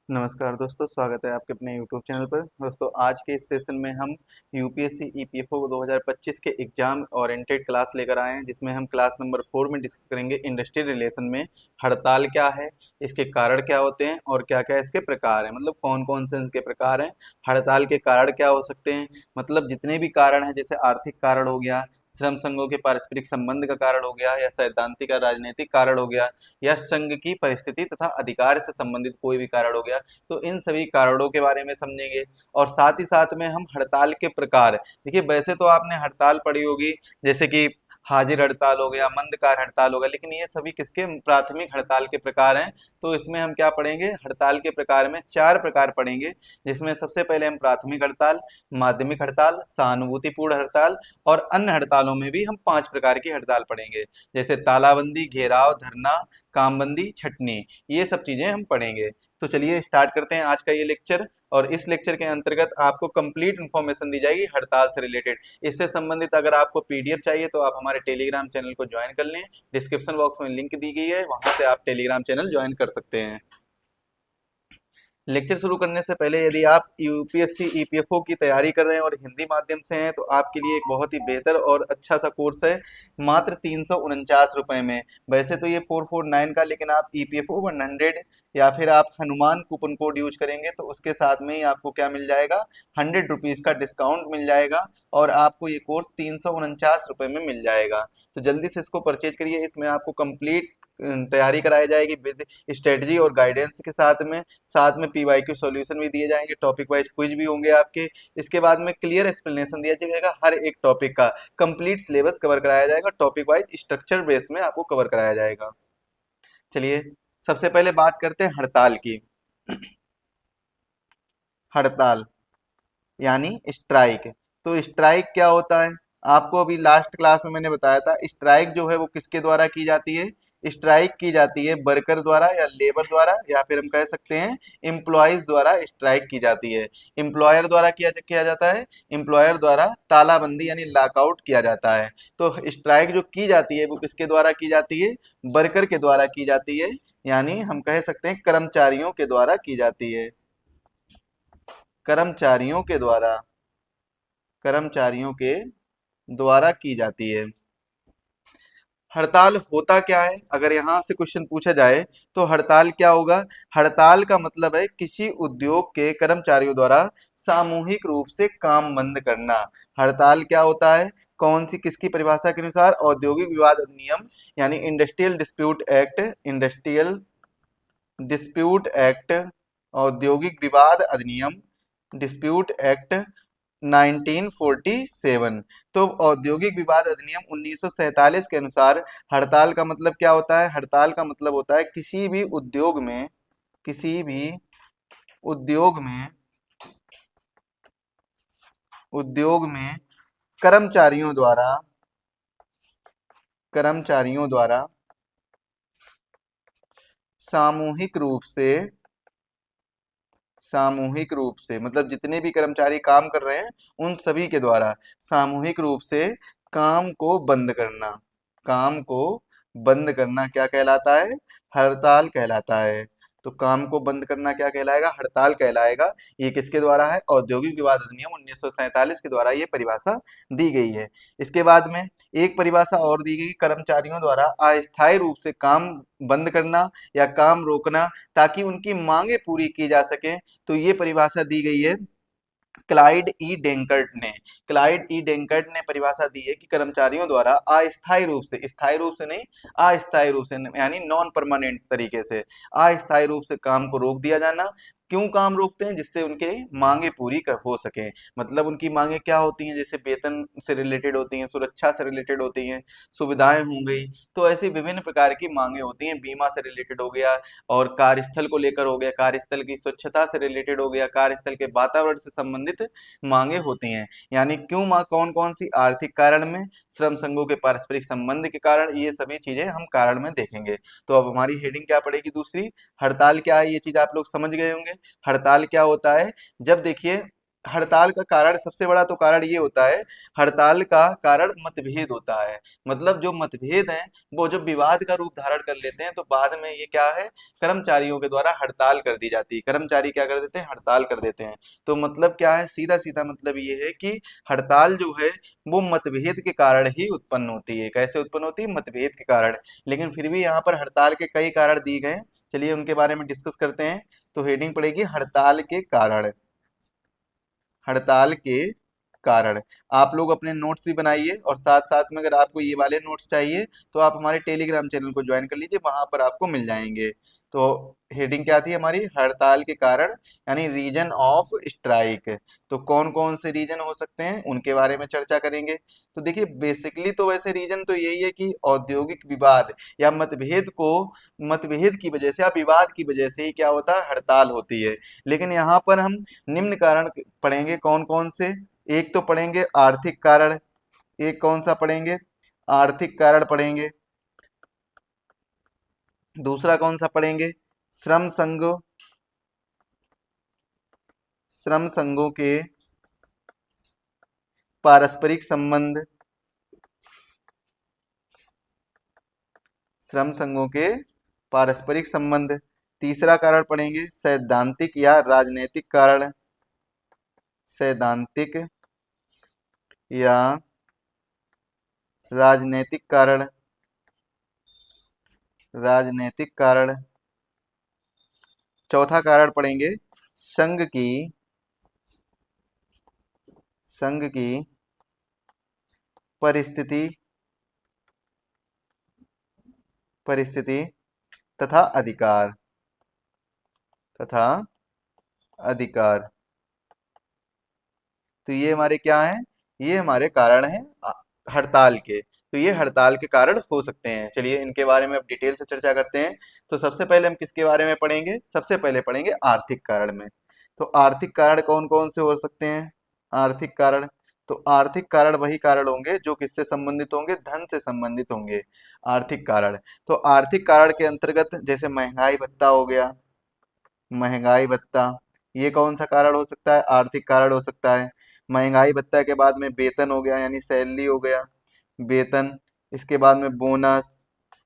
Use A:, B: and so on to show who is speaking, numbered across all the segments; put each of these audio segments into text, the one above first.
A: नमस्कार दोस्तों, स्वागत है आपके अपने YouTube चैनल पर। दोस्तों, आज के इस सेशन में हम यूपीएससी ईपीएफओ 2025 के एग्जाम ओरिएंटेड क्लास लेकर आए हैं, जिसमें हम क्लास नंबर 4 में डिस्कस करेंगे इंडस्ट्रियल रिलेशन में हड़ताल क्या है, इसके कारण क्या होते हैं और क्या क्या इसके प्रकार हैं। मतलब कौन कौन से इसके प्रकार हैं, हड़ताल के कारण क्या हो सकते हैं। मतलब जितने भी कारण हैं, जैसे आर्थिक कारण हो गया, श्रम संघों के पारस्परिक संबंध का कारण हो गया, या सैद्धांतिक या राजनीतिक कारण हो गया, या संघ की परिस्थिति तथा अधिकार से संबंधित कोई भी कारण हो गया, तो इन सभी कारणों के बारे में समझेंगे। और साथ ही साथ में हम हड़ताल के प्रकार, देखिए वैसे तो आपने हड़ताल पढ़ी होगी, जैसे कि हाजिर हड़ताल हो गया, मंदकार हड़ताल हो गया, लेकिन ये सभी किसके प्राथमिक हड़ताल के प्रकार हैं। तो इसमें हम क्या पढ़ेंगे, हड़ताल के प्रकार में 4 प्रकार पढ़ेंगे, जिसमें सबसे पहले हम प्राथमिक हड़ताल, माध्यमिक हड़ताल, सहानुभूतिपूर्ण हड़ताल, और अन्य हड़तालों में भी हम 5 प्रकार की हड़ताल पढ़ेंगे, जैसे तालाबंदी, घेराव, धरना, कामबंदी, छटनी, ये सब चीजें हम पढ़ेंगे। तो चलिए स्टार्ट करते हैं आज का ये लेक्चर। और इस लेक्चर के अंतर्गत आपको कंप्लीट इन्फॉर्मेशन दी जाएगी हड़ताल से रिलेटेड। इससे संबंधित अगर आपको पीडीएफ चाहिए तो आप हमारे टेलीग्राम चैनल को ज्वाइन कर लें। डिस्क्रिप्शन बॉक्स में लिंक दी गई है, वहां से आप टेलीग्राम चैनल ज्वाइन कर सकते हैं। लेक्चर शुरू करने से पहले, यदि आप यूपीएससी ईपीएफओ की तैयारी कर रहे हैं और हिंदी माध्यम से हैं, तो आपके लिए एक बहुत ही बेहतर और अच्छा सा कोर्स है, मात्र 349 रुपए में। वैसे तो ये 449 का, लेकिन आप ईपीएफओ 100 या फिर आप हनुमान कूपन कोड यूज करेंगे तो उसके साथ में ही आपको क्या मिल जाएगा, 100 रुपीज का डिस्काउंट मिल जाएगा, और आपको ये कोर्स 349 रुपए में मिल जाएगा। तो जल्दी से इसको परचेज करिए। इसमें आपको कंप्लीट तैयारी कराई जाएगी विद स्ट्रेटजी और गाइडेंस के साथ में पीवाईक्यू सॉल्यूशन भी दिए जाएंगे, टॉपिक वाइज क्विज भी होंगे आपके। इसके बाद में क्लियर एक्सप्लेनेशन दिया जाएगा, हर एक टॉपिक का कंप्लीट सिलेबस कवर कराया जाएगा, टॉपिक वाइज स्ट्रक्चर बेस में आपको कवर कराया जाएगा। चलिए सबसे पहले बात करते हैं हड़ताल की। हड़ताल यानी स्ट्राइक। तो स्ट्राइक क्या होता है, आपको अभी लास्ट क्लास में मैंने बताया था। स्ट्राइक जो है वो किसके द्वारा की जाती है, स्ट्राइक की जाती है वर्कर द्वारा या लेबर द्वारा, या फिर हम कह सकते हैं एम्प्लॉयज द्वारा स्ट्राइक की जाती है। एम्प्लॉयर द्वारा किया किया जाता है, एम्प्लॉयर द्वारा तालाबंदी यानी लॉकआउट किया जाता है। तो स्ट्राइक जो की जाती है वो किसके द्वारा की जाती है, वर्कर के द्वारा की जाती है, यानी हम कह सकते हैं कर्मचारियों के द्वारा की जाती है। कर्मचारियों के द्वारा, कर्मचारियों के द्वारा की जाती है। हड़ताल होता क्या है, अगर यहां से क्वेश्चन पूछा जाए तो हड़ताल क्या होगा। हड़ताल का मतलब है किसी उद्योग के कर्मचारियों द्वारा सामूहिक रूप से काम बंद करना। हड़ताल क्या होता है, कौन सी किसकी परिभाषा के अनुसार, औद्योगिक विवाद अधिनियम यानी industrial dispute act, industrial dispute act, औद्योगिक विवाद अधिनियम, डिस्प्यूट एक्ट 1947। तो औद्योगिक विवाद अधिनियम 1947 के अनुसार हड़ताल का मतलब क्या होता है, हड़ताल का मतलब होता है किसी भी उद्योग में, किसी भी उद्योग में, उद्योग में कर्मचारियों द्वारा, कर्मचारियों द्वारा सामूहिक रूप से, सामूहिक रूप से मतलब जितने भी कर्मचारी काम कर रहे हैं उन सभी के द्वारा सामूहिक रूप से काम को बंद करना, काम को बंद करना क्या कहलाता है, हड़ताल कहलाता है। तो काम को बंद करना क्या कहलाएगा, हड़ताल कहलाएगा। ये किसके द्वारा है, औद्योगिक विवाद अधिनियम 1947 के द्वारा ये परिभाषा दी गई है। इसके बाद में एक परिभाषा और दी गई, कर्मचारियों द्वारा अस्थायी रूप से काम बंद करना या काम रोकना ताकि उनकी मांगे पूरी की जा सके। तो ये परिभाषा दी गई है क्लाइड ई डेंकर्ट ने। क्लाइड ई डेंकर्ट ने परिभाषा दी है कि कर्मचारियों द्वारा अस्थायी रूप से, स्थायी रूप से नहीं, अस्थायी रूप से यानी नॉन परमानेंट तरीके से अस्थायी रूप से काम को रोक दिया जाना। क्यों काम रोकते हैं, जिससे उनके मांगे पूरी हो सके। मतलब उनकी मांगे क्या होती हैं, जैसे वेतन से रिलेटेड होती हैं, सुरक्षा से रिलेटेड होती हैं, सुविधाएं हो गई। तो ऐसी विभिन्न प्रकार की मांगे होती हैं, बीमा से रिलेटेड हो गया, और कार्यस्थल को लेकर हो गया, कार्यस्थल की स्वच्छता से रिलेटेड हो गया, कार्यस्थल के वातावरण से संबंधित मांगे होती हैं। यानी क्यों मांग, कौन कौन सी, आर्थिक कारण में, श्रम संघों के पारस्परिक संबंध के कारण, ये सभी चीजें हम कारण में देखेंगे। तो अब हमारी हेडिंग क्या पड़ेगी, दूसरी, हड़ताल क्या है, ये चीज आप लोग समझ गए होंगे। हड़ताल क्या होता है, जब देखिए हड़ताल का कारण सबसे बड़ा तो कारण ये होता है, हड़ताल का कारण मतभेद होता है। मतलब जो मतभेद हैं वो जब विवाद का रूप धारण कर लेते हैं तो बाद में ये क्या है, कर्मचारियों के द्वारा हड़ताल कर दी जाती है। कर्मचारी क्या कर देते हैं, हड़ताल कर देते हैं। तो मतलब क्या है, सीधा सीधा मतलब ये है कि हड़ताल जो है वो मतभेद के कारण ही उत्पन्न होती है। कैसे उत्पन्न होती है, मतभेद के कारण। लेकिन फिर भी यहाँ पर हड़ताल के कई कारण दिए गए हैं। चलिए उनके बारे में डिस्कस करते हैं। तो हेडिंग पड़ेगी हड़ताल के कारण। हड़ताल के कारण। आप लोग अपने नोट्स भी बनाइए, और साथ साथ में अगर आपको ये वाले नोट्स चाहिए तो आप हमारे टेलीग्राम चैनल को ज्वाइन कर लीजिए, वहां पर आपको मिल जाएंगे। तो हेडिंग क्या थी हमारी, हड़ताल के कारण, यानी रीजन ऑफ स्ट्राइक। तो कौन कौन से रीजन हो सकते हैं उनके बारे में चर्चा करेंगे। तो देखिए बेसिकली तो वैसे रीजन तो यही है कि औद्योगिक विवाद या मतभेद की वजह से या विवाद की वजह से ही क्या होता है, हड़ताल होती है। लेकिन यहाँ पर हम निम्न कारण पढ़ेंगे कौन कौन से। एक तो पढ़ेंगे आर्थिक कारण। एक कौन सा पढ़ेंगे, आर्थिक कारण पढ़ेंगे। दूसरा कौन सा पढ़ेंगे, श्रम संघों, श्रम संघों के पारस्परिक संबंध। श्रम संघों के पारस्परिक संबंध। तीसरा कारण पढ़ेंगे सैद्धांतिक या राजनीतिक कारण। सैद्धांतिक या राजनीतिक कारण। राजनीतिक कारण। चौथा कारण पढ़ेंगे संघ की, संघ की परिस्थिति, परिस्थिति तथा अधिकार, तथा अधिकार। तो ये हमारे क्या हैं, ये हमारे कारण हैं हड़ताल के। तो ये हड़ताल के कारण हो सकते हैं। चलिए इनके बारे में अब डिटेल से चर्चा करते हैं। तो सबसे पहले हम किसके बारे में पढ़ेंगे, सबसे पहले पढ़ेंगे आर्थिक कारण में। तो आर्थिक कारण कौन कौन से हो सकते हैं, आर्थिक कारण। तो आर्थिक कारण वही कारण होंगे जो किससे संबंधित होंगे, धन से संबंधित होंगे। आर्थिक कारण, तो आर्थिक कारण के अंतर्गत जैसे महंगाई भत्ता हो गया, महंगाई भत्ता, ये कौन सा कारण हो सकता है, आर्थिक कारण हो सकता है। महंगाई भत्ता के बाद में वेतन हो गया, यानी सैलरी हो गया, वेतन। इसके बाद में बोनस,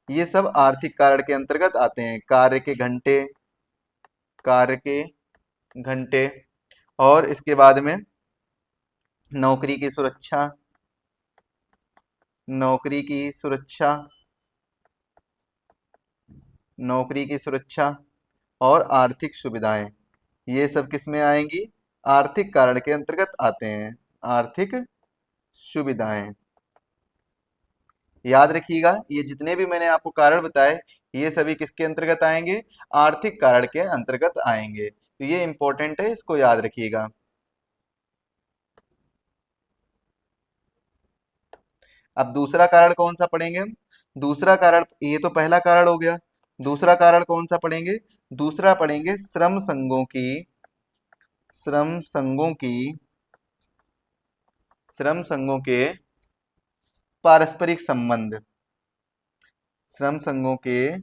A: ये सब आर्थिक कारण के अंतर्गत आते हैं। कार्य के घंटे, कार्य के घंटे। और इसके बाद में नौकरी की सुरक्षा, नौकरी की सुरक्षा, नौकरी की सुरक्षा और आर्थिक सुविधाएं, ये सब किस में आएंगी, आर्थिक कारण के अंतर्गत आते हैं। आर्थिक सुविधाएं। याद रखिएगा ये जितने भी मैंने आपको कारण बताए ये सभी किसके अंतर्गत आएंगे, आर्थिक कारण के अंतर्गत आएंगे। तो ये इंपॉर्टेंट है, इसको याद रखिएगा। अब दूसरा कारण कौन सा पढ़ेंगे हम, दूसरा कारण, ये तो पहला कारण हो गया। दूसरा कारण कौन सा पढ़ेंगे, दूसरा पढ़ेंगे श्रम संघों की, श्रम संघों की, श्रम संघों के पारस्परिक संबंध। श्रम संघों के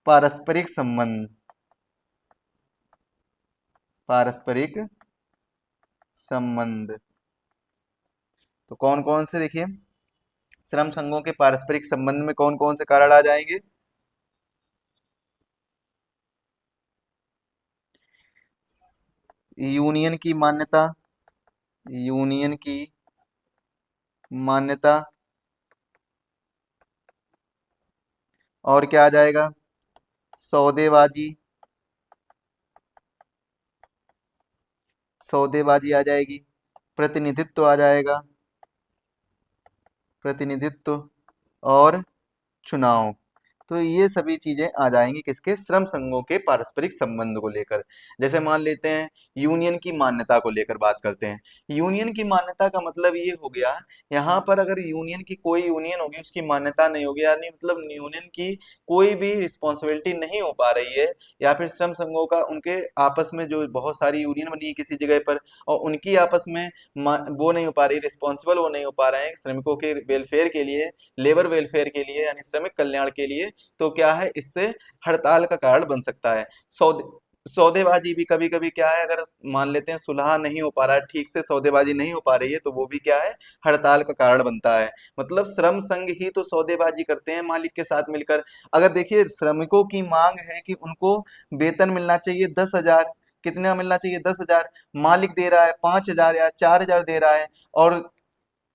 A: पारस्परिक संबंध, पारस्परिक संबंध। तो कौन कौन से देखिए, श्रम संघों के पारस्परिक संबंध में कौन कौन से कारण आ जाएंगे। यूनियन की मान्यता, यूनियन की मान्यता। और क्या आ जाएगा, सौदेबाजी, सौदेबाजी आ जाएगी। प्रतिनिधित्व आ जाएगा, प्रतिनिधित्व और चुनाव। तो ये सभी चीजें आ जाएंगी किसके, श्रम संघों के पारस्परिक संबंध को लेकर। जैसे मान लेते हैं यूनियन की मान्यता को लेकर बात करते हैं। यूनियन की मान्यता का मतलब ये हो गया, यहाँ पर अगर यूनियन की कोई यूनियन होगी उसकी मान्यता नहीं होगी, यानी मतलब यूनियन की कोई भी रिस्पॉन्सिबिलिटी नहीं हो पा रही है, या फिर श्रम संघों का उनके आपस में जो बहुत सारी यूनियन बनी है किसी जगह पर, और उनकी आपस में वो नहीं हो पा रही, रिस्पॉन्सिबल वो नहीं हो पा रहे हैं श्रमिकों के वेलफेयर के लिए, लेबर वेलफेयर के लिए, यानी श्रमिक कल्याण के लिए। तो क्या है, इससे हड़ताल का कारण बन सकता है। सौदे सौदेबाजी भी कभी कभी क्या है, अगर मान लेते हैं सुलह नहीं हो पा रहा है ठीक से, सौदेबाजी नहीं हो पा रही है, तो वो भी क्या है, हड़ताल का कारण बनता है। मतलब श्रम संघ ही तो सौदेबाजी करते हैं मालिक के साथ मिलकर। अगर देखिए श्रमिकों की मांग है कि उनको वेतन मिलना चाहिए 10,000, कितना मिलना चाहिए 10,000, मालिक दे रहा है 5,000 या 4,000 दे रहा है, और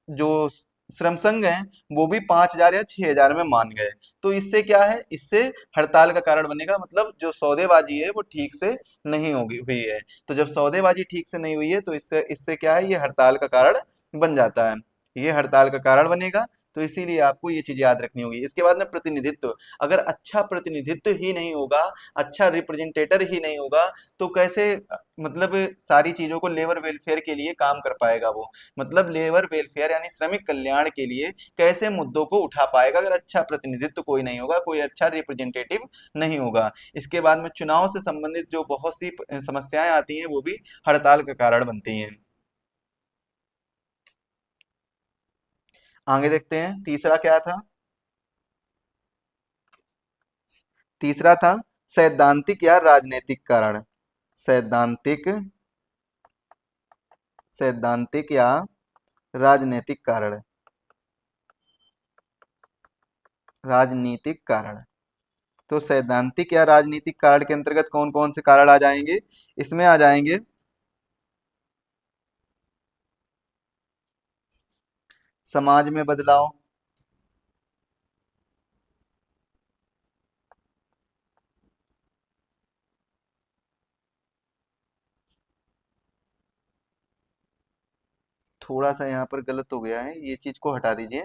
A: जो श्रम संघ हैं वो भी 5,000 या 6,000 में मान गए। तो इससे क्या है, इससे हड़ताल का कारण बनेगा, मतलब जो सौदेबाजी है वो ठीक से नहीं होगी हुई है। तो जब सौदेबाजी ठीक से नहीं हुई है तो इससे इससे क्या है, ये हड़ताल का कारण बन जाता है, ये हड़ताल का कारण बनेगा। तो इसीलिए आपको ये चीज याद रखनी होगी। इसके बाद में प्रतिनिधित्व, अगर अच्छा प्रतिनिधित्व ही नहीं होगा, अच्छा रिप्रेजेंटेटर ही नहीं होगा, तो कैसे मतलब सारी चीजों को लेबर वेलफेयर के लिए काम कर पाएगा वो। मतलब लेबर वेलफेयर यानी श्रमिक कल्याण के लिए कैसे मुद्दों को उठा पाएगा, अगर अच्छा प्रतिनिधित्व कोई नहीं होगा, कोई अच्छा रिप्रेजेंटेटिव नहीं होगा। इसके बाद में चुनाव से संबंधित जो बहुत सी समस्याएं आती हैं वो भी हड़ताल का कारण बनती हैं। आगे देखते हैं तीसरा क्या था। तीसरा था सैद्धांतिक या राजनीतिक कारण। सैद्धांतिक, सैद्धांतिक या राजनीतिक कारण। राजनीतिक कारण, तो सैद्धांतिक या राजनीतिक कारण के अंतर्गत कौन कौन से कारण आ जाएंगे, इसमें आ जाएंगे समाज में बदलाव, थोड़ा सा यहाँ पर गलत हो गया है, ये चीज को हटा दीजिए।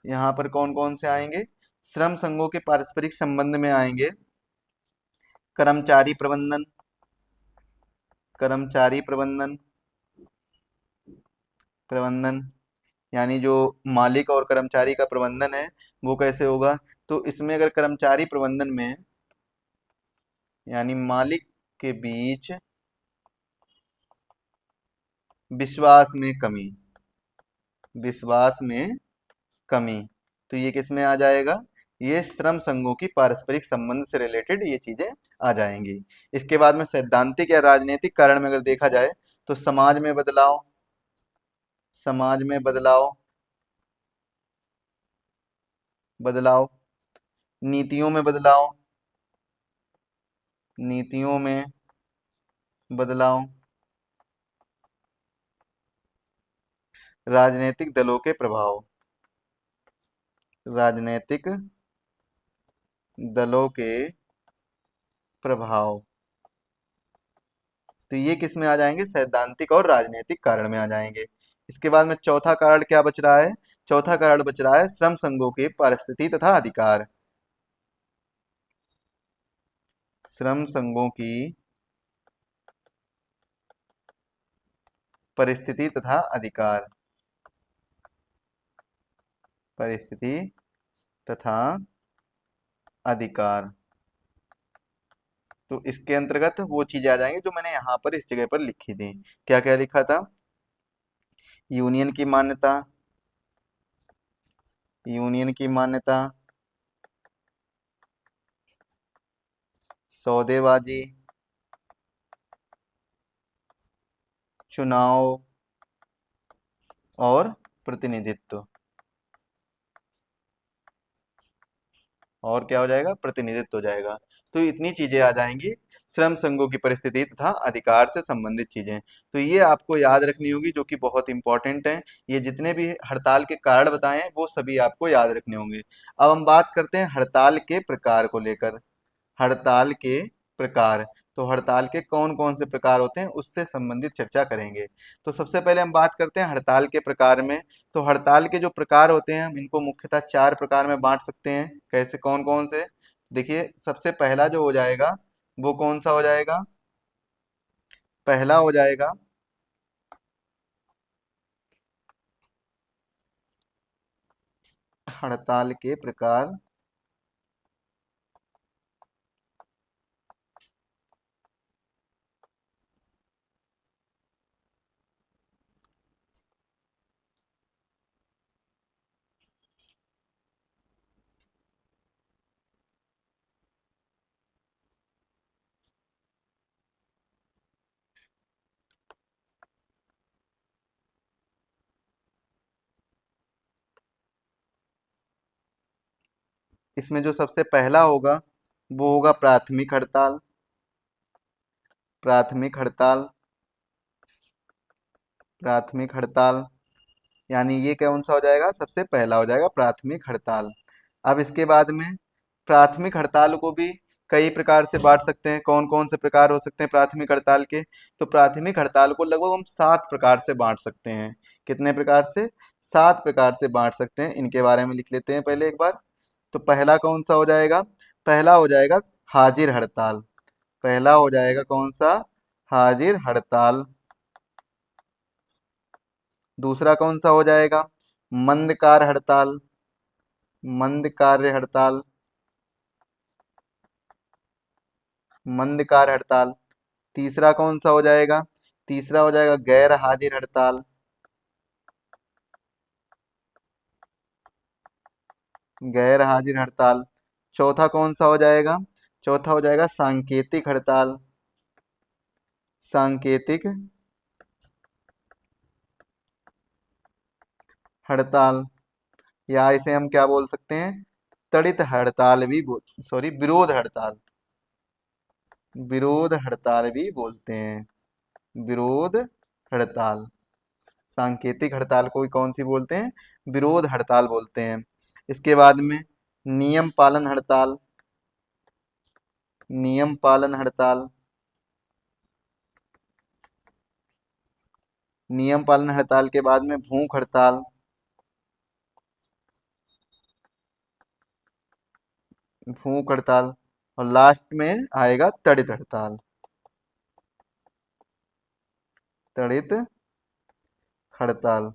A: यहाँ पर कौन कौन से आएंगे, श्रम संघों के पारस्परिक संबंध में आएंगे कर्मचारी प्रबंधन, कर्मचारी प्रबंधन, प्रबंधन यानी जो मालिक और कर्मचारी का प्रबंधन है वो कैसे होगा। तो इसमें अगर कर्मचारी प्रबंधन में यानी मालिक के बीच विश्वास में कमी, विश्वास में कमी, तो ये किस में आ जाएगा, ये श्रम संघों की पारस्परिक संबंध से रिलेटेड ये चीजें आ जाएंगी। इसके बाद में सैद्धांतिक या राजनीतिक कारण में अगर देखा जाए तो समाज में बदलाव, समाज में बदलाव, बदलाव, नीतियों में बदलाव, नीतियों में बदलाव, राजनीतिक दलों के प्रभाव, राजनीतिक दलों के प्रभाव, तो ये किस में आ जाएंगे, सैद्धांतिक और राजनीतिक कारण में आ जाएंगे। इसके बाद में चौथा कारण क्या बच रहा है, चौथा कारण बच रहा है श्रम संघों के परिस्थिति तथा अधिकार। श्रम संघों की परिस्थिति तथा अधिकार, परिस्थिति तथा अधिकार, तो इसके अंतर्गत वो चीजें आ जाएंगी जो मैंने यहाँ पर इस जगह पर लिखी थी। क्या क्या लिखा था, यूनियन की मान्यता, यूनियन की मान्यता, सौदेबाजी, चुनाव और प्रतिनिधित्व, और क्या हो जाएगा, प्रतिनिधित्व हो जाएगा। तो इतनी चीजें आ जाएंगी श्रम संघों की परिस्थिति तथा अधिकार से संबंधित चीजें। तो ये आपको याद रखनी होगी जो कि बहुत इंपॉर्टेंट है। ये जितने भी हड़ताल के कारण बताए हैं वो सभी आपको याद रखने होंगे। अब हम बात करते हैं हड़ताल के प्रकार को लेकर। हड़ताल के प्रकार, तो हड़ताल के कौन कौन से प्रकार होते हैं उससे संबंधित चर्चा करेंगे। तो सबसे पहले हम बात करते हैं हड़ताल के प्रकार में। तो हड़ताल के जो प्रकार होते हैं हम इनको मुख्यतः चार प्रकार में बांट सकते हैं। कैसे, कौन कौन से, देखिए सबसे पहला जो हो जाएगा वो कौन सा हो जाएगा, पहला हो जाएगा हड़ताल के प्रकार, इसमें जो सबसे पहला होगा वो होगा प्राथमिक हड़ताल। प्राथमिक हड़ताल, प्राथमिक हड़ताल, यानी ये कौन सा हो जाएगा, सबसे पहला हो जाएगा प्राथमिक हड़ताल। अब इसके बाद में प्राथमिक हड़ताल को भी कई प्रकार से बांट सकते हैं। कौन कौन से प्रकार हो सकते हैं प्राथमिक हड़ताल के? तो प्राथमिक हड़ताल को लगभग हम 7 प्रकार से बांट सकते हैं। कितने प्रकार से? 7 प्रकार से बांट सकते हैं। इनके बारे में लिख लेते हैं पहले एक बार। तो पहला कौन सा हो जाएगा? पहला हो जाएगा हाजिर हड़ताल। पहला हो जाएगा कौन सा? हाजिर हड़ताल। दूसरा कौन सा हो जाएगा? मंद कार्य हड़ताल। मंद कार्य हड़ताल। मंद कार्य हड़ताल। तीसरा कौन सा हो जाएगा? तीसरा हो जाएगा गैर हाजिर हड़ताल। गैर हाजिर हड़ताल। चौथा कौन सा हो जाएगा? चौथा हो जाएगा सांकेतिक हड़ताल। सांकेतिक हड़ताल, या इसे हम क्या बोल सकते हैं? त्वरित हड़ताल भी बोल, सॉरी, विरोध हड़ताल। विरोध हड़ताल भी बोलते हैं। विरोध हड़ताल। सांकेतिक हड़ताल को भी कौन सी बोलते हैं? विरोध हड़ताल बोलते हैं। इसके बाद में नियम पालन हड़ताल। नियम पालन हड़ताल। नियम पालन हड़ताल के बाद में भूख हड़ताल। भूख हड़ताल। और लास्ट में आएगा त्वरित हड़ताल। त्वरित हड़ताल।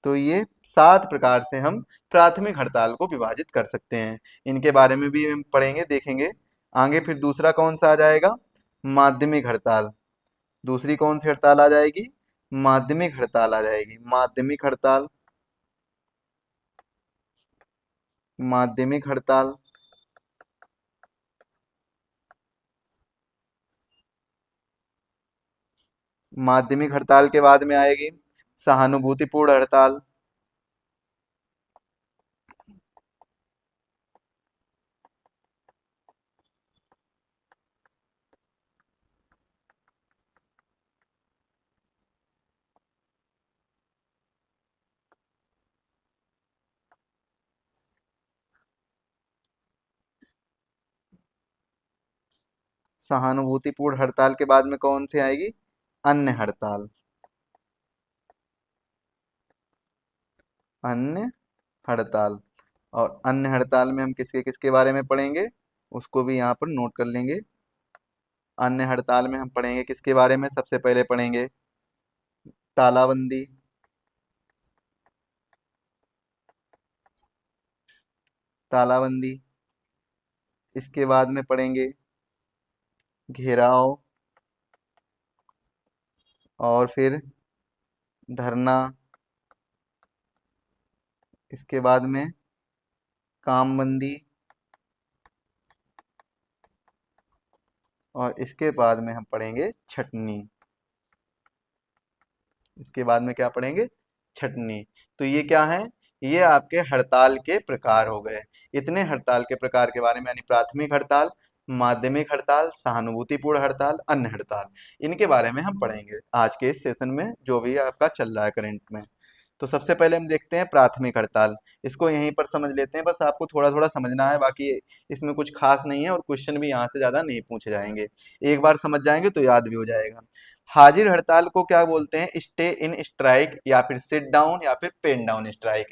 A: तो ये 7 प्रकार से हम प्राथमिक हड़ताल को विभाजित कर सकते हैं। इनके बारे में भी हम पढ़ेंगे, देखेंगे आगे। फिर दूसरा कौन सा आ जाएगा? माध्यमिक हड़ताल। दूसरी कौन सी हड़ताल आ जाएगी? माध्यमिक हड़ताल आ जाएगी। माध्यमिक हड़ताल। माध्यमिक हड़ताल। माध्यमिक हड़ताल के बाद में आएगी सहानुभूतिपूर्ण हड़ताल। सहानुभूतिपूर्ण हड़ताल के बाद में कौन सी आएगी? अन्य हड़ताल। अन्य हड़ताल। और अन्य हड़ताल में हम किसके किसके बारे में पढ़ेंगे, उसको भी यहाँ पर नोट कर लेंगे। अन्य हड़ताल में हम पढ़ेंगे किसके बारे में? सबसे पहले पढ़ेंगे तालाबंदी। तालाबंदी। इसके बाद में पढ़ेंगे घेराव। और फिर धरना। इसके बाद में कामबंदी। और इसके बाद में हम पढ़ेंगे छटनी। इसके बाद में क्या पढ़ेंगे? छटनी। तो ये क्या है? ये आपके हड़ताल के प्रकार हो गए। इतने हड़ताल के प्रकार के बारे में, यानी प्राथमिक हड़ताल, माध्यमिक हड़ताल, सहानुभूतिपूर्ण हड़ताल, अन्य हड़ताल, इनके बारे में हम पढ़ेंगे आज के इस सेशन में, जो भी आपका चल रहा है करंट में। तो सबसे पहले हम देखते हैं प्राथमिक हड़ताल। इसको यहीं पर समझ लेते हैं, बस आपको थोड़ा थोड़ा समझना है, बाकी इसमें कुछ खास नहीं है और क्वेश्चन भी यहाँ से ज़्यादा नहीं पूछे जाएंगे। एक बार समझ जाएंगे तो याद भी हो जाएगा। हाजिर हड़ताल को क्या बोलते हैं? स्टे इन स्ट्राइक, या फिर सिट डाउन, या फिर पेन डाउन स्ट्राइक।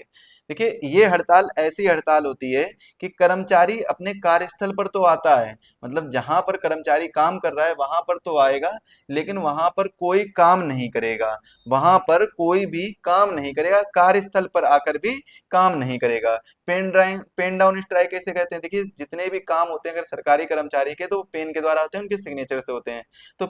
A: देखिए, ये हड़ताल ऐसी हड़ताल होती है कि कर्मचारी अपने कार्यस्थल पर तो आता है, मतलब जहां पर कर्मचारी काम कर रहा है वहां पर तो आएगा, लेकिन वहां पर कोई काम नहीं करेगा। वहां पर कोई भी काम नहीं करेगा, कार्यस्थल पर आकर भी काम नहीं करेगा। पेन डाउन स्ट्राइक कैसे कहते हैं? देखिए, जितने भी काम होते हैं अगर सरकारी कर्मचारी के, तो पेन के द्वारा होते हैं, उनके सिग्नेचर से होते हैं। तो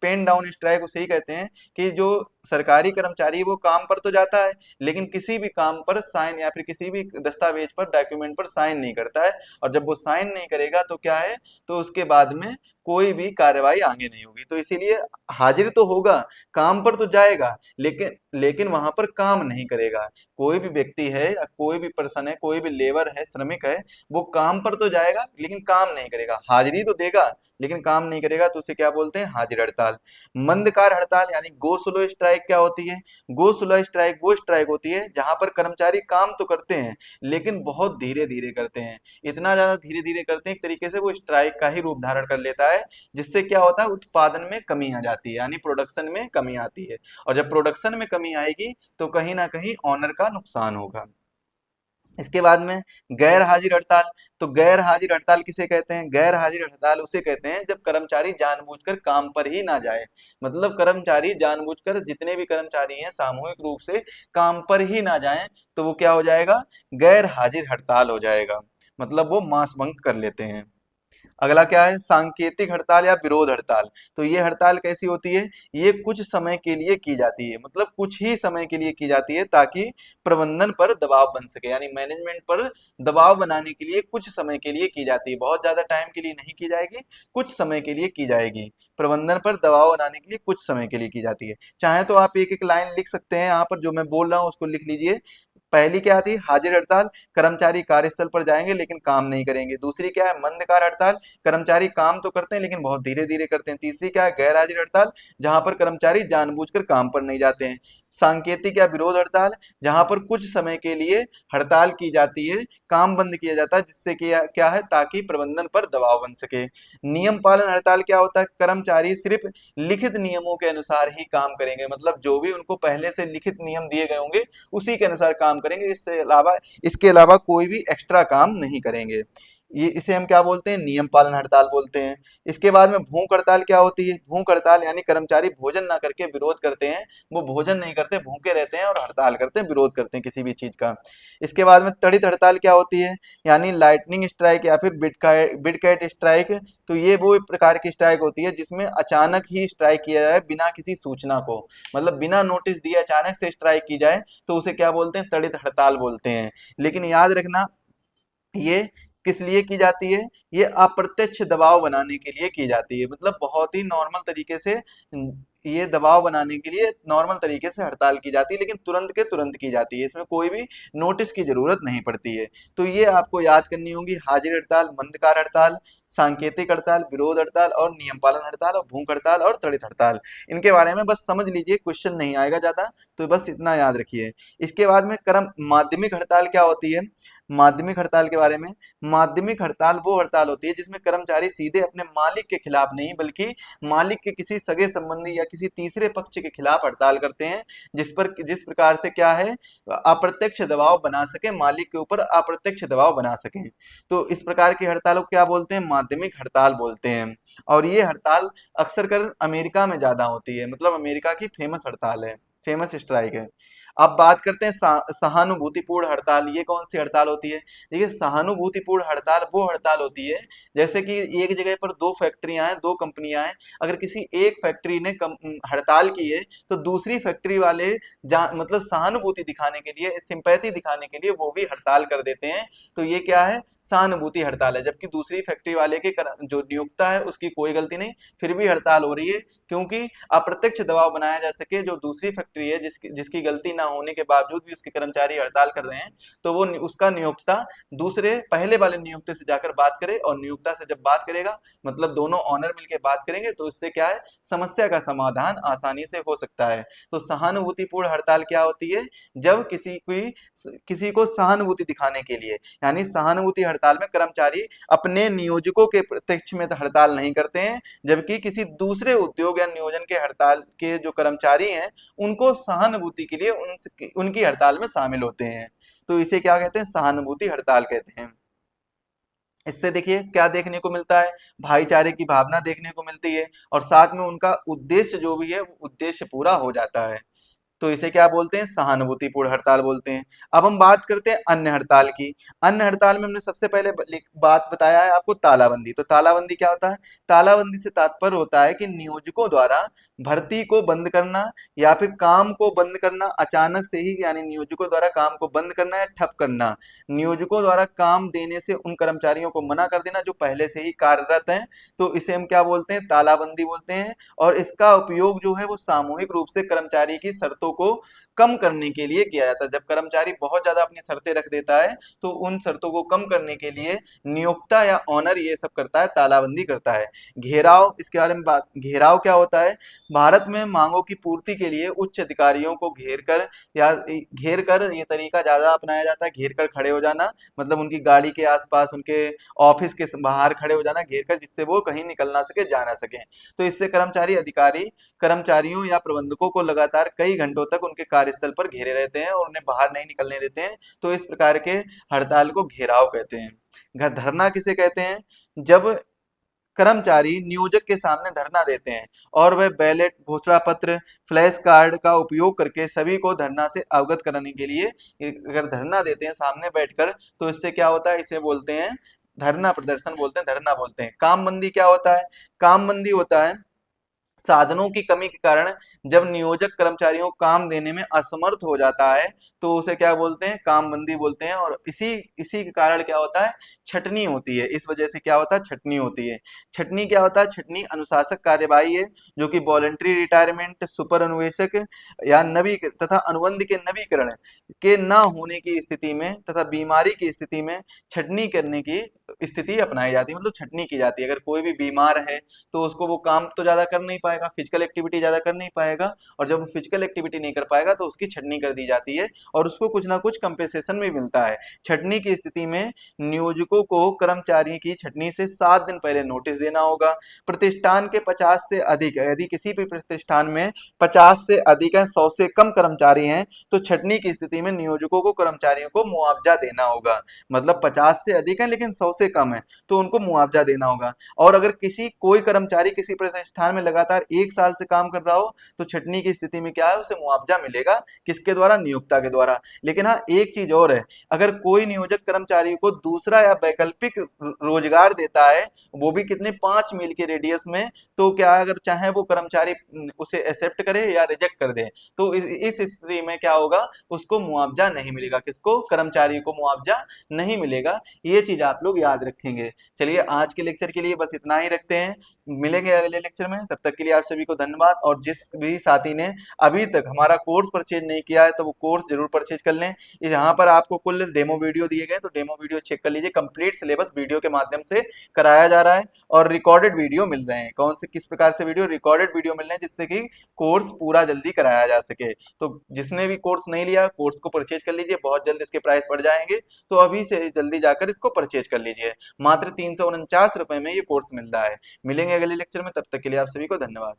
A: पेन डाउन स्ट्राइक उसे ही कहते हैं कि जो सरकारी कर्मचारी है वो काम पर तो जाता है लेकिन किसी भी काम पर साइन या फिर किसी भी दस्तावेज पर डॉक्यूमेंट पर साइन नहीं करता है, और जब वो साइन नहीं करेगा तो क्या है, तो उसके बाद में कोई भी कार्रवाई आगे नहीं होगी। तो इसीलिए हाजिर तो होगा, काम पर तो जाएगा, लेकिन लेकिन वहां पर काम नहीं करेगा। कोई भी व्यक्ति है या कोई भी पर्सन है, कोई भी लेबर है, श्रमिक है, वो काम पर तो जाएगा लेकिन काम नहीं करेगा, हाजिरी तो देगा लेकिन काम नहीं करेगा, तो उसे क्या बोलते हैं, हाजिर हड़ताल। मंदकार हड़ताल यानी गो स्लो स्ट्राइक क्या होती है? गो स्लो स्ट्राइक वो स्ट्राइक होती है जहां पर कर्मचारी काम तो करते हैं लेकिन बहुत धीरे धीरे करते हैं, इतना ज्यादा धीरे धीरे करते हैं एक तरीके से वो स्ट्राइक का ही रूप धारण कर लेता है, जिससे क्या होता है, उत्पादन में कमी आ जाती है, यानी प्रोडक्शन में कमी आती है, और जब प्रोडक्शन में कमी आएगी तो कहीं ना कहीं ऑनर का नुकसान होगा। इसके बाद में गैर हाजिर हड़ताल। तो गैर हाजिर हड़ताल किसे कहते हैं? गैर हाजिर हड़ताल उसे कहते हैं जब कर्मचारी जानबूझकर काम पर ही ना जाए, मतलब कर्मचारी जानबूझकर, जितने भी कर्मचारी हैं सामूहिक रूप से काम पर ही ना जाएं, तो वो क्या हो जाएगा, गैर हाजिर हड़ताल हो जाएगा, मतलब वो मास भंग कर लेते हैं। अगला क्या है, सांकेतिक हड़ताल या विरोध हड़ताल। तो ये हड़ताल कैसी होती है, ये कुछ समय के लिए की जाती है, मतलब कुछ ही समय के लिए की जाती है ताकि प्रबंधन पर दबाव बन सके, यानी मैनेजमेंट पर दबाव बनाने के लिए कुछ समय के लिए की जाती है, बहुत ज्यादा टाइम के लिए नहीं की जाएगी, कुछ समय के लिए की जाएगी, प्रबंधन पर दबाव बनाने के लिए कुछ समय के लिए की जाती है। चाहे तो आप एक एक लाइन लिख सकते हैं, यहाँ पर जो मैं बोल रहा हूँ उसको लिख लीजिए। पहली क्या थी, हाजिर हड़ताल, कर्मचारी कार्यस्थल पर जाएंगे लेकिन काम नहीं करेंगे। दूसरी क्या है, मंदकार हड़ताल, कर्मचारी काम तो करते हैं लेकिन बहुत धीरे धीरे करते हैं। तीसरी क्या है, गैर हाजिर हड़ताल, जहां पर कर्मचारी जानबूझकर काम पर नहीं जाते हैं। सांकेतिक या विरोध हड़ताल, जहां पर कुछ समय के लिए हड़ताल की जाती है, काम बंद किया जाता है, जिससे कि क्या है, ताकि प्रबंधन पर दबाव बन सके। नियम पालन हड़ताल क्या होता है, कर्मचारी सिर्फ लिखित नियमों के अनुसार ही काम करेंगे, मतलब जो भी उनको पहले से लिखित नियम दिए गए होंगे उसी के अनुसार काम करेंगे, इसके अलावा कोई भी एक्स्ट्रा काम नहीं करेंगे। ये इसे हम क्या बोलते हैं, नियम पालन हड़ताल बोलते हैं। इसके बाद में भूख हड़ताल क्या होती है, भूख हड़ताल यानी कर्मचारी भोजन ना करके विरोध करते हैं, वो भोजन नहीं करते, भूखे रहते हैं और हड़ताल करते हैं, विरोध करते हैं किसी भी चीज का। इसके बाद में तड़ित हड़ताल क्या होती है, यानी लाइटनिंग स्ट्राइक या फिर बिडकैट स्ट्राइक। तो ये वो प्रकार की स्ट्राइक होती है जिसमें अचानक ही स्ट्राइक किया जाए बिना किसी सूचना को, मतलब बिना नोटिस दिए अचानक से स्ट्राइक की जाए, तो उसे क्या बोलते हैं, तड़ित हड़ताल बोलते हैं। लेकिन याद रखना, ये किस लिए की जाती है, ये अप्रत्यक्ष दबाव बनाने के लिए की जाती है, मतलब बहुत ही नॉर्मल तरीके से ये दबाव बनाने के लिए नॉर्मल तरीके से हड़ताल की जाती है, लेकिन तुरंत के तुरंत की जाती है, इसमें कोई भी नोटिस की जरूरत नहीं पड़ती है। तो ये आपको याद करनी होगी, हाजिर हड़ताल, मंदकार हड़ताल, सांकेतिक हड़ताल, विरोध हड़ताल और नियम पालन हड़ताल और भूख हड़ताल और तड़ित हड़ताल। इनके बारे में बस समझ लीजिए, क्वेश्चन नहीं आएगा ज्यादा, तो बस इतना याद रखिए। इसके बाद में क्रम माध्यमिक हड़ताल क्या होती है, माध्यमिक हड़ताल के बारे में, माध्यमिक हड़ताल वो हड़ताल होती है जिसमें कर्मचारी सीधे अपने मालिक के खिलाफ नहीं बल्कि मालिक के किसी सगे संबंधी या किसी तीसरे पक्ष के खिलाफ हड़ताल करते हैं, जिस प्रकार से क्या है, अप्रत्यक्ष दबाव बना सके, मालिक के ऊपर अप्रत्यक्ष दबाव बना सके। तो इस प्रकार की हड़तालों को क्या बोलते हैं, माध्यमिक हड़ताल बोलते हैं। और ये हड़ताल अक्सर कर अमेरिका में ज्यादा होती है, मतलब अमेरिका की फेमस हड़ताल है, फेमस स्ट्राइक है। अब बात करते हैं सहानुभूतिपूर्ण हड़ताल। ये कौन सी हड़ताल होती है? देखिए, सहानुभूतिपूर्ण हड़ताल वो हड़ताल होती है जैसे कि एक जगह पर दो फैक्ट्रियां हैं, दो कंपनियां हैं, अगर किसी एक फैक्ट्री ने हड़ताल की है तो दूसरी फैक्ट्री वाले मतलब सहानुभूति दिखाने के लिए, सिंपैथी दिखाने के लिए वो भी हड़ताल कर देते हैं। तो ये क्या है, सहानुभूति हड़ताल है, जबकि दूसरी फैक्ट्री वाले के जो नियोक्ता है उसकी कोई गलती नहीं, फिर भी हड़ताल हो रही है, क्योंकि अप्रत्यक्ष दबाव बनाया जा सके, जो दूसरी फैक्ट्री है जिसकी गलती ना होने के बावजूद भी उसके कर्मचारी हड़ताल कर रहे हैं, तो वो उसका नियोक्ता दूसरे पहले वाले नियोक्ता से जाकर बात करे, और नियोक्ता से जब बात करेगा, मतलब दोनों ऑनर मिलकर बात करेंगे, तो इससे क्या है, समस्या का समाधान आसानी से हो सकता है। तो सहानुभूतिपूर्ण हड़ताल क्या होती है, जब किसी को सहानुभूति दिखाने के लिए, यानी सहानुभूति हड़ताल में कर्मचारी अपने नियोजकों के प्रत्यक्ष में तो हड़ताल नहीं करते हैं, जबकि किसी दूसरे उद्योग या नियोजन के हड़ताल के जो कर्मचारी हैं उनको सहानुभूति के लिए उनकी हड़ताल में शामिल होते हैं। तो इसे क्या कहते हैं, सहानुभूति हड़ताल कहते हैं। इससे देखिए क्या देखने को मिलता है, भाईचारे की भावना देखने को मिलती है, और साथ में उनका उद्देश्य जो भी है वो उद्देश्य पूरा हो जाता है। तो इसे क्या बोलते हैं, सहानुभूतिपूर्ण हड़ताल बोलते हैं। अब हम बात करते हैं अन्य हड़ताल की। अन्य हड़ताल में हमने सबसे पहले बात बताया है आपको तालाबंदी। तो तालाबंदी क्या होता है, तालाबंदी से तात्पर्य होता है कि नियोजकों द्वारा भर्ती को बंद करना या फिर काम को बंद करना अचानक से ही, यानी नियोजकों द्वारा काम को बंद करना या ठप करना, नियोजकों द्वारा काम देने से उन कर्मचारियों को मना कर देना जो पहले से ही कार्यरत हैं, तो इसे हम क्या बोलते हैं, तालाबंदी बोलते हैं। और इसका उपयोग जो है वो सामूहिक रूप से कर्मचारी की शर्तों को कम करने के लिए किया जाता है। जब कर्मचारी बहुत ज्यादा अपनी शर्तें रख देता है तो उन शर्तों को कम करने के लिए नियोक्ता या ऑनर ये सब करता है, तालाबंदी करता है। घेराव, इसके बारे में बात, घेराव क्या होता है, भारत में मांगों की पूर्ति के लिए उच्च अधिकारियों को घेर कर ये तरीका ज्यादा अपनाया जाता है, घेर कर खड़े हो जाना, मतलब उनकी गाड़ी के आसपास, उनके ऑफिस के बाहर खड़े हो जाना घेर कर, जिससे वो कहीं निकल ना सके, जा ना सके। तो इससे कर्मचारी अधिकारी कर्मचारियों या प्रबंधकों को लगातार कई घंटों तक उनके कार्यस्थल पर घेरे रहते हैं और उन्हें बाहर नहीं निकलने देते हैं। तो इस प्रकार के हड़ताल को घेराव कहते हैं। धरना किसे कहते हैं, जब कर्मचारी नियोजक के सामने धरना देते हैं और वह बैलेट, घोषणा पत्र, फ्लैश कार्ड का उपयोग करके सभी को धरना से अवगत कराने के लिए अगर धरना देते हैं सामने बैठकर, तो इससे क्या होता है, इसे बोलते हैं धरना प्रदर्शन बोलते हैं, धरना बोलते हैं। कामबंदी क्या होता है, कामबंदी होता है साधनों की कमी के कारण जब नियोजक कर्मचारियों को काम देने में असमर्थ हो जाता है तो उसे क्या बोलते हैं, कामबंदी बोलते हैं। और इसी इसी के कारण क्या होता है, छटनी होती है। इस वजह से क्या होता है, छटनी होती है। छटनी क्या होता है, छटनी अनुशासक कार्यवाही है जो कि वॉलंटरी रिटायरमेंट, सुपर अनुवेशक या नवी तथा अनुबंध के नवीकरण के न होने की स्थिति में तथा बीमारी की स्थिति में छटनी करने की स्थिति अपनाई जाती है, मतलब छटनी की जाती है। अगर कोई भी बीमार है तो उसको वो काम तो ज्यादा कर नहीं पाएगा, फिजिकल एक्टिविटी ज्यादा कर नहीं पाएगा, और जब वो फिजिकल एक्टिविटी नहीं कर पाएगा तो उसकी छटनी कर दी जाती है और उसको कुछ ना कुछ कंपेसेशन भी मिलता है। छटनी की स्थिति में नियोजकों को कर्मचारी की छटनी से 7 दिन पहले नोटिस देना होगा। प्रतिष्ठान के 50 से अधिक, यदि किसी भी प्रतिष्ठान में 50 से अधिक है, 100 से कम कर्मचारी हैं, तो छटनी की स्थिति में नियोजकों को कर्मचारियों को मुआवजा देना होगा। मतलब 50 से अधिक है लेकिन 100 से कम है तो उनको मुआवजा देना होगा। और अगर कोई कर्मचारी किसी प्रतिष्ठान में लगातार 1 साल से काम कर रहा हो तो छटनी की स्थिति में क्या है, उसे मुआवजा मिलेगा, किसके द्वारा, नियोक्ता के द्वारा। लेकिन हाँ, एक चीज और है, अगर कोई नियोजक कर्मचारी को दूसरा या वैकल्पिक रोजगार देता है, वो भी कितने, 5 मील के रेडियस में, तो क्या अगर चाहे वो कर्मचारी उसे एक्सेप्ट करे या रिजेक्ट कर दे, तो इस स्थिति में क्या होगा, उसको मुआवजा नहीं मिलेगा। किसको, कर्मचारी को मुआवजा नहीं मिलेगा। ये चीज आप लोग याद रखेंगे। चलिए, आज के लेक्चर के लिए बस इतना ही रखते हैं, मिलेंगे अगले लेक्चर में। तब तक के लिए आप सभी को धन्यवाद। और जिस भी साथी ने अभी तक हमारा कोर्स परचेज नहीं किया है तो वो कोर्स जरूर परचेज कर लें। यहाँ पर आपको कुल डेमो वीडियो दिए गए, तो डेमो वीडियो चेक कर लीजिए। कंप्लीट सिलेबस वीडियो के माध्यम से कराया जा रहा है और रिकॉर्डेड वीडियो मिल रहे हैं। कौन से, किस प्रकार से वीडियो, रिकॉर्डेड वीडियो मिल रहे हैं, जिससे कि कोर्स पूरा जल्दी कराया जा सके। तो जिसने भी कोर्स नहीं लिया, कोर्स को परचेज कर लीजिए, बहुत जल्द इसके प्राइस बढ़ जाएंगे, तो अभी से जल्दी जाकर इसको परचेज कर लीजिए। मात्र 349 रुपए में ये कोर्स मिल रहा है। मिलेंगे अगले लेक्चर में, तब तक के लिए आप सभी को धन्यवाद।